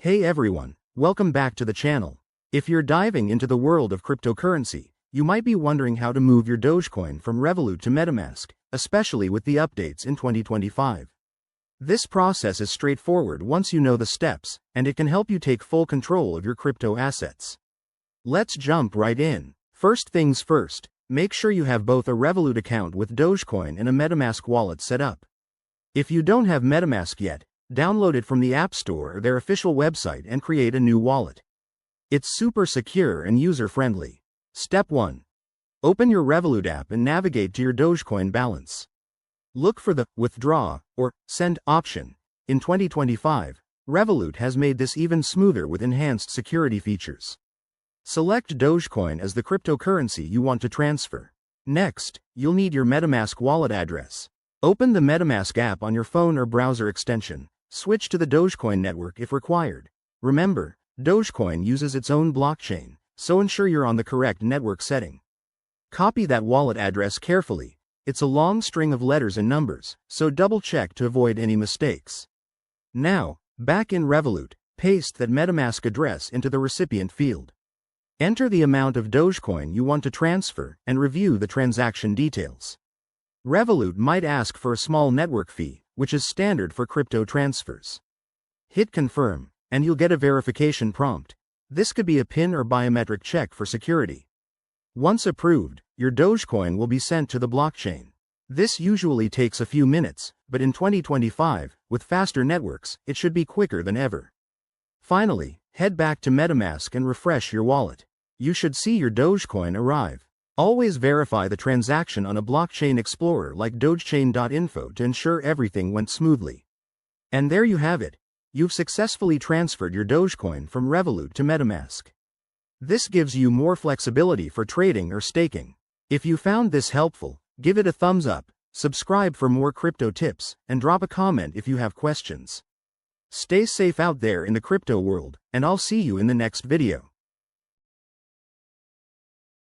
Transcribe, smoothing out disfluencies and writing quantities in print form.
Hey everyone, welcome back to the channel. If you're diving into the world of cryptocurrency, you might be wondering how to move your Dogecoin from Revolut to Metamask, especially with the updates in 2025. This process is straightforward once you know the steps, and it can help you take full control of your crypto assets. Let's jump right in. First things first, make sure you have both a Revolut account with Dogecoin and a Metamask wallet set up. If you don't have Metamask yet, download it from the App Store or their official website and create a new wallet. It's super secure and user-friendly. Step 1. Open your Revolut app and navigate to your Dogecoin balance. Look for the Withdraw or Send option. In 2025, Revolut has made this even smoother with enhanced security features. Select Dogecoin as the cryptocurrency you want to transfer. Next, you'll need your Metamask wallet address. Open the Metamask app on your phone or browser extension. Switch to the Dogecoin network if required. Remember, Dogecoin uses its own blockchain, so ensure you're on the correct network setting. Copy that wallet address carefully. It's a long string of letters and numbers, so double-check to avoid any mistakes. Now, back in Revolut, paste that Metamask address into the recipient field. Enter the amount of Dogecoin you want to transfer and review the transaction details. Revolut might ask for a small network fee, which is standard for crypto transfers. Hit Confirm, and you'll get a verification prompt. This could be a PIN or biometric check for security. Once approved, your Dogecoin will be sent to the blockchain. This usually takes a few minutes, but in 2025, with faster networks, it should be quicker than ever. Finally, head back to MetaMask and refresh your wallet. You should see your Dogecoin arrive. Always verify the transaction on a blockchain explorer like dogechain.info to ensure everything went smoothly. And there you have it. You've successfully transferred your Dogecoin from Revolut to Metamask. This gives you more flexibility for trading or staking. If you found this helpful, give it a thumbs up, subscribe for more crypto tips, and drop a comment if you have questions. Stay safe out there in the crypto world, and I'll see you in the next video.